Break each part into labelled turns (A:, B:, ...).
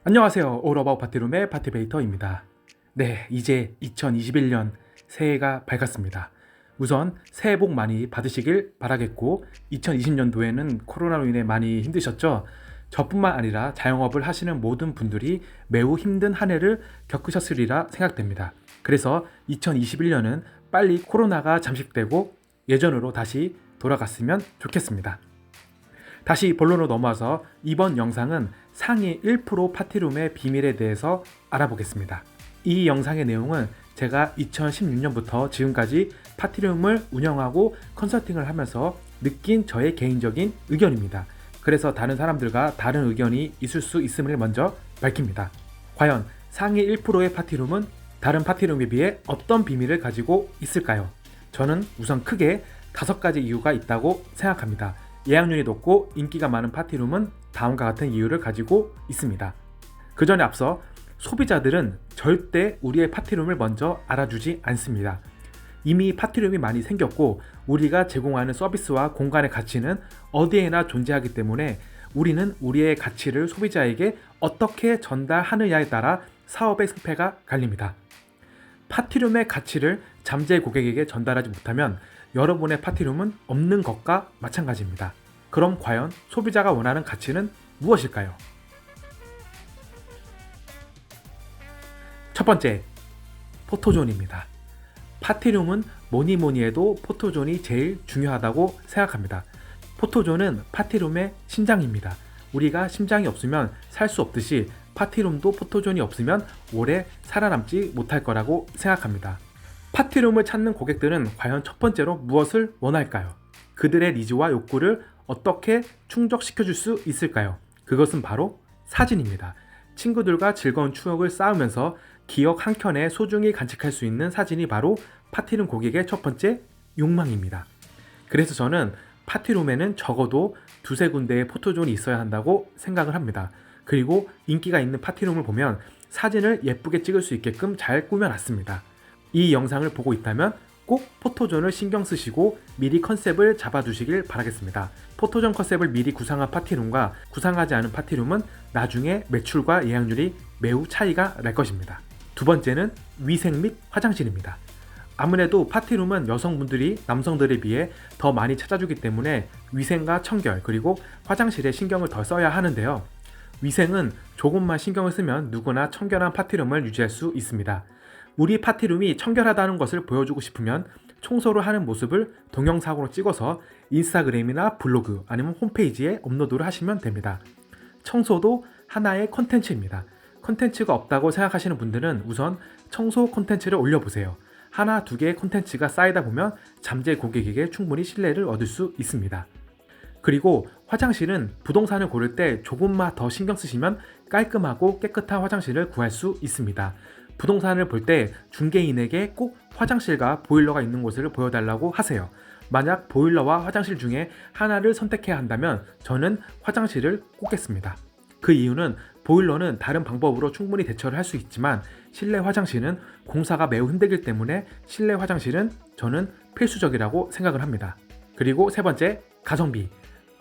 A: 안녕하세요. All About 파티룸의 파티베이터입니다. 네, 이제 2021년 새해가 밝았습니다. 우선 새해 복 많이 받으시길 바라겠고 2020년도에는 코로나로 인해 많이 힘드셨죠? 저뿐만 아니라 자영업을 하시는 모든 분들이 매우 힘든 한 해를 겪으셨으리라 생각됩니다. 그래서 2021년은 빨리 코로나가 잠식되고 예전으로 다시 돌아갔으면 좋겠습니다. 다시 본론으로 넘어와서 이번 영상은 상위 1% 파티룸의 비밀에 대해서 알아보겠습니다. 이 영상의 내용은 제가 2016년부터 지금까지 파티룸을 운영하고 컨설팅을 하면서 느낀 저의 개인적인 의견입니다. 그래서 다른 사람들과 다른 의견이 있을 수 있음을 먼저 밝힙니다. 과연 상위 1%의 파티룸은 다른 파티룸에 비해 어떤 비밀을 가지고 있을까요? 저는 우선 크게 5가지 이유가 있다고 생각합니다. 예약률이 높고 인기가 많은 파티룸은 다음과 같은 이유를 가지고 있습니다. 그 전에 앞서 소비자들은 절대 우리의 파티룸을 먼저 알아주지 않습니다. 이미 파티룸이 많이 생겼고 우리가 제공하는 서비스와 공간의 가치는 어디에나 존재하기 때문에 우리는 우리의 가치를 소비자에게 어떻게 전달하느냐에 따라 사업의 승패가 갈립니다. 파티룸의 가치를 잠재 고객에게 전달하지 못하면 여러분의 파티룸은 없는 것과 마찬가지입니다. 그럼 과연 소비자가 원하는 가치는 무엇일까요? 첫 번째, 포토존입니다. 파티룸은 뭐니 해도 포토존이 제일 중요하다고 생각합니다. 포토존은 파티룸의 심장입니다. 우리가 심장이 없으면 살 수 없듯이 파티룸도 포토존이 없으면 오래 살아남지 못할 거라고 생각합니다. 파티룸을 찾는 고객들은 과연 첫 번째로 무엇을 원할까요? 그들의 니즈와 욕구를 어떻게 충족시켜줄 수 있을까요? 그것은 바로 사진입니다. 친구들과 즐거운 추억을 쌓으면서 기억 한 켠에 소중히 간직할 수 있는 사진이 바로 파티룸 고객의 첫 번째 욕망입니다. 그래서 저는 파티룸에는 적어도 2-3군데의 포토존이 있어야 한다고 생각을 합니다. 그리고 인기가 있는 파티룸을 보면 사진을 예쁘게 찍을 수 있게끔 잘 꾸며놨습니다. 이 영상을 보고 있다면 꼭 포토존을 신경 쓰시고 미리 컨셉을 잡아두시길 바라겠습니다. 포토존 컨셉을 미리 구상한 파티룸과 구상하지 않은 파티룸은 나중에 매출과 예약률이 매우 차이가 날 것입니다. 두 번째는 위생 및 화장실입니다. 아무래도 파티룸은 여성분들이 남성들에 비해 더 많이 찾아주기 때문에 위생과 청결 그리고 화장실에 신경을 더 써야 하는데요. 위생은 조금만 신경을 쓰면 누구나 청결한 파티룸을 유지할 수 있습니다. 우리 파티룸이 청결하다는 것을 보여주고 싶으면 청소를 하는 모습을 동영상으로 찍어서 인스타그램이나 블로그 아니면 홈페이지에 업로드를 하시면 됩니다. 청소도 하나의 콘텐츠입니다. 콘텐츠가 없다고 생각하시는 분들은 우선 청소 콘텐츠를 올려보세요. 1-2개의 콘텐츠가 쌓이다 보면 잠재 고객에게 충분히 신뢰를 얻을 수 있습니다. 그리고 화장실은 부동산을 고를 때 조금만 더 신경 쓰시면 깔끔하고 깨끗한 화장실을 구할 수 있습니다. 부동산을 볼 때 중개인에게 꼭 화장실과 보일러가 있는 곳을 보여달라고 하세요. 만약 보일러와 화장실 중에 하나를 선택해야 한다면 저는 화장실을 꼽겠습니다. 그 이유는 보일러는 다른 방법으로 충분히 대처를 할 수 있지만 실내 화장실은 공사가 매우 힘들기 때문에 실내 화장실은 저는 필수적이라고 생각을 합니다. 그리고 세 번째, 가성비.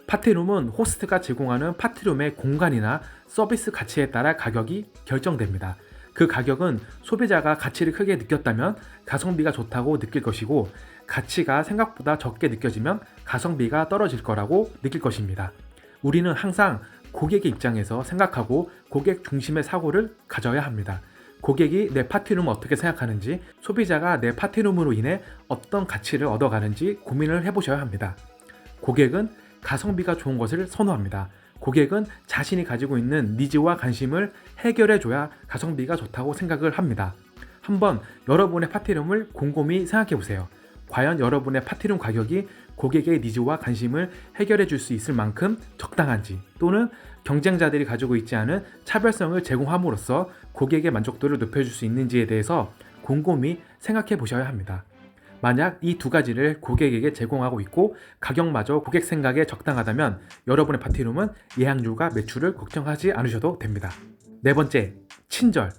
A: 파티룸은 호스트가 제공하는 파티룸의 공간이나 서비스 가치에 따라 가격이 결정됩니다. 그 가격은 소비자가 가치를 크게 느꼈다면 가성비가 좋다고 느낄 것이고 가치가 생각보다 적게 느껴지면 가성비가 떨어질 거라고 느낄 것입니다. 우리는 항상 고객의 입장에서 생각하고 고객 중심의 사고를 가져야 합니다. 고객이 내 파티룸을 어떻게 생각하는지, 소비자가 내 파티룸으로 인해 어떤 가치를 얻어가는지 고민을 해보셔야 합니다. 고객은 가성비가 좋은 것을 선호합니다. 고객은 자신이 가지고 있는 니즈와 관심을 해결해줘야 가성비가 좋다고 생각을 합니다. 한번 여러분의 파티룸을 곰곰이 생각해보세요. 과연 여러분의 파티룸 가격이 고객의 니즈와 관심을 해결해 줄 수 있을 만큼 적당한지 또는 경쟁자들이 가지고 있지 않은 차별성을 제공함으로써 고객의 만족도를 높여줄 수 있는지에 대해서 곰곰이 생각해 보셔야 합니다. 만약 이 2가지를 고객에게 제공하고 있고 가격마저 고객 생각에 적당하다면 여러분의 파티룸은 예약률과 매출을 걱정하지 않으셔도 됩니다. 네 번째, 친절.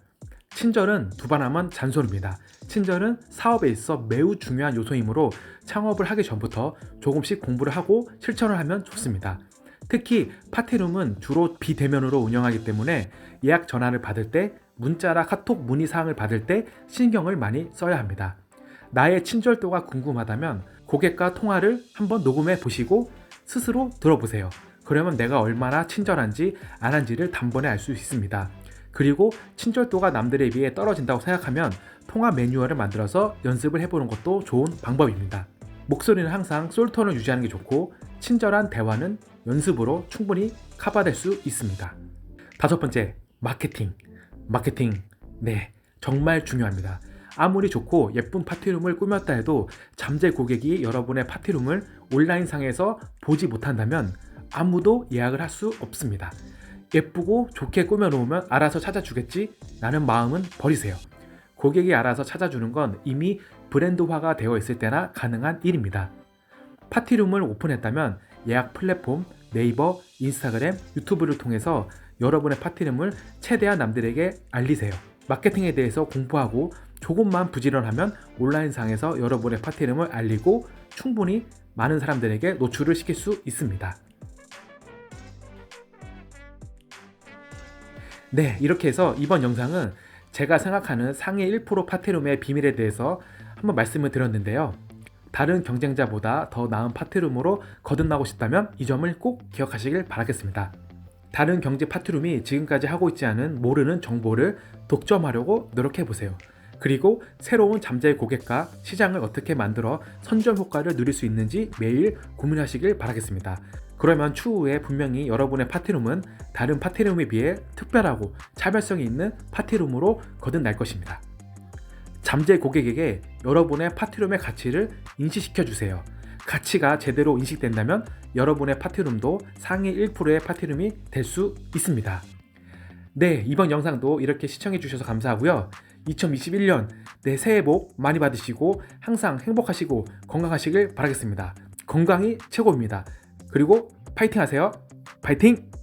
A: 친절은 두말하면 잔소리입니다. 친절은 사업에 있어 매우 중요한 요소이므로 창업을 하기 전부터 조금씩 공부를 하고 실천을 하면 좋습니다. 특히 파티룸은 주로 비대면으로 운영하기 때문에 예약 전화를 받을 때, 문자나 카톡 문의 사항을 받을 때 신경을 많이 써야 합니다. 나의 친절도가 궁금하다면 고객과 통화를 한번 녹음해 보시고 스스로 들어보세요. 그러면 내가 얼마나 친절한지 안 한지를 단번에 알 수 있습니다. 그리고 친절도가 남들에 비해 떨어진다고 생각하면 통화 매뉴얼을 만들어서 연습을 해보는 것도 좋은 방법입니다. 목소리는 항상 솔톤을 유지하는 게 좋고 친절한 대화는 연습으로 충분히 커버될 수 있습니다. 다섯 번째, 마케팅. 네, 정말 중요합니다. 아무리 좋고 예쁜 파티룸을 꾸몄다 해도 잠재 고객이 여러분의 파티룸을 온라인상에서 보지 못한다면 아무도 예약을 할 수 없습니다. 예쁘고 좋게 꾸며놓으면 알아서 찾아주겠지? 라는 마음은 버리세요. 고객이 알아서 찾아주는 건 이미 브랜드화가 되어 있을 때나 가능한 일입니다. 파티룸을 오픈했다면 예약 플랫폼, 네이버, 인스타그램, 유튜브를 통해서 여러분의 파티룸을 최대한 남들에게 알리세요. 마케팅에 대해서 공부하고 조금만 부지런하면 온라인상에서 여러분의 파티룸을 알리고 충분히 많은 사람들에게 노출을 시킬 수 있습니다. 네, 이렇게 해서 이번 영상은 제가 생각하는 상위 1% 파티룸의 비밀에 대해서 한번 말씀을 드렸는데요. 다른 경쟁자보다 더 나은 파티룸으로 거듭나고 싶다면 이 점을 꼭 기억하시길 바라겠습니다. 다른 경제 파티룸이 지금까지 하고 있지 않은 모르는 정보를 독점하려고 노력해보세요. 그리고 새로운 잠재 고객과 시장을 어떻게 만들어 선점 효과를 누릴 수 있는지 매일 고민하시길 바라겠습니다. 그러면 추후에 분명히 여러분의 파티룸은 다른 파티룸에 비해 특별하고 차별성이 있는 파티룸으로 거듭날 것입니다. 잠재 고객에게 여러분의 파티룸의 가치를 인식시켜 주세요. 가치가 제대로 인식된다면 여러분의 파티룸도 상위 1%의 파티룸이 될 수 있습니다. 네, 이번 영상도 이렇게 시청해 주셔서 감사하고요. 2021년 새해 복 많이 받으시고 항상 행복하시고 건강하시길 바라겠습니다. 건강이 최고입니다. 그리고 파이팅 하세요. 파이팅!